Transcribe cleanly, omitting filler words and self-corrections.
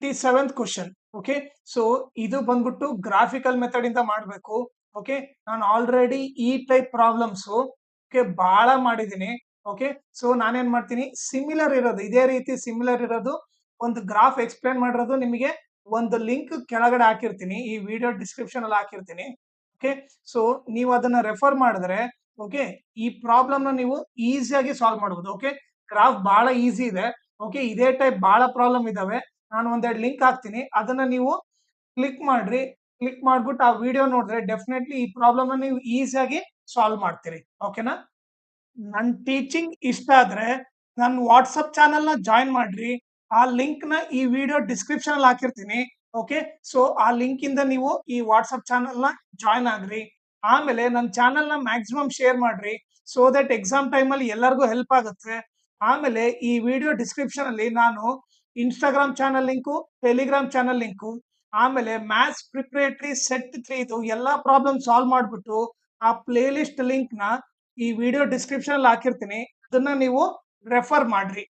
57th question. Okay, so ಇದು ಬಂದ್ಬಿಟ್ಟು graphical method ಇಂದ ಮಾಡಬೇಕು. ಓಕೆ, ನಾನು ಆಲ್ರೆಡಿ ಈ ಟೈಪ್ ಪ್ರಾಬ್ಲಮ್ಸ್ ಓಕೆ ಬಹಳ ಮಾಡಿದ್ದೀನಿ. ಓಕೆ, ಸೊ ನಾನೇನ್ ಮಾಡ್ತೀನಿ, ಸಿಮಿಲರ್ ಇರೋದು ಇದೇ ರೀತಿ ಸಿಮಿಲರ್ ಇರೋದು ಒಂದು ಗ್ರಾಫ್ ಎಕ್ಸ್ಪ್ಲೇನ್ ಮಾಡಿರೋದು ನಿಮಗೆ ಒಂದು ಲಿಂಕ್ ಕೆಳಗಡೆ ಹಾಕಿರ್ತೀನಿ, ಈ ವಿಡಿಯೋ ಡಿಸ್ಕ್ರಿಪ್ಷನ್ ಅಲ್ಲಿ ಹಾಕಿರ್ತೀನಿ. ಓಕೆ, ಸೊ ನೀವು ಅದನ್ನ ರೆಫರ್ ಮಾಡಿದ್ರೆ ಓಕೆ ಈ ಪ್ರಾಬ್ಲಮ್ ನ ನೀವು ಈಸಿಯಾಗಿ ಸಾಲ್ವ್ ಮಾಡಬಹುದು. ಓಕೆ, ಗ್ರಾಫ್ ಬಹಳ ಈಸಿ ಇದೆ. ಓಕೆ, ಇದೇ ಟೈಪ್ ಬಹಳ ಪ್ರಾಬ್ಲಮ್ ಇದಾವೆ. ನಾನು ಒಂದೆರಡು ಲಿಂಕ್ ಹಾಕ್ತೀನಿ, ಅದನ್ನ ನೀವು ಕ್ಲಿಕ್ ಮಾಡ್ರಿ. ಕ್ಲಿಕ್ ಮಾಡ್ಬಿಟ್ಟು ಆ ವಿಡಿಯೋ ನೋಡಿದ್ರೆ ಡೆಫಿನೆಟ್ಲಿ ಈ ಪ್ರಾಬ್ಲಮ್ ನೀವು ಈಸಿಯಾಗಿ ಸಾಲ್ವ್ ಮಾಡ್ತೀರಿ. ಓಕೆನಾ? ನನ್ನ ಟೀಚಿಂಗ್ ಇಷ್ಟ ಆದ್ರೆ ನನ್ನ ವಾಟ್ಸಪ್ ಚಾನಲ್ ನ ಜಾಯಿನ್ ಮಾಡ್ರಿ. ಆ ಲಿಂಕ್ ನ ಈ ವಿಡಿಯೋ ಡಿಸ್ಕ್ರಿಪ್ಷನ್ ಅಲ್ಲಿ ಹಾಕಿರ್ತೀನಿ. ಓಕೆ, ಸೊ ಆ ಲಿಂಕ್ ಇಂದ ನೀವು ಈ ವಾಟ್ಸಪ್ ಚಾನಲ್ ನ ಜಾಯಿನ್ ಆಗ್ರಿ. ಆಮೇಲೆ ನನ್ನ ಚಾನಲ್ ನ ಮ್ಯಾಕ್ಸಿಮಮ್ ಶೇರ್ ಮಾಡ್ರಿ, ಸೊ ದಟ್ ಎಕ್ಸಾಮ್ ಟೈಮ್ ಅಲ್ಲಿ ಎಲ್ಲರಿಗೂ ಹೆಲ್ಪ್ ಆಗುತ್ತೆ. ಆಮೇಲೆ ಈ ವಿಡಿಯೋ ಡಿಸ್ಕ್ರಿಪ್ಷನ್ ಅಲ್ಲಿ ನಾನು Instagram channel link, Telegram channel link, ಆಮೇಲೆ ಮ್ಯಾಥ್ಸ್ ಪ್ರಿಪರೇಟರಿ ಸೆಟ್ 3 ಇದು ಎಲ್ಲಾ ಪ್ರಾಬ್ಲಮ್ ಸಾಲ್ವ್ ಮಾಡ್ಬಿಟ್ಟು ಆ ಪ್ಲೇ ಲಿಸ್ಟ್ ಲಿಂಕ್ ನ ಈ ವಿಡಿಯೋ ಡಿಸ್ಕ್ರಿಪ್ಷನ್ ಅಲ್ಲಿ ಹಾಕಿರ್ತೀನಿ, ಅದನ್ನ ನೀವು ರೆಫರ್ ಮಾಡ್ರಿ.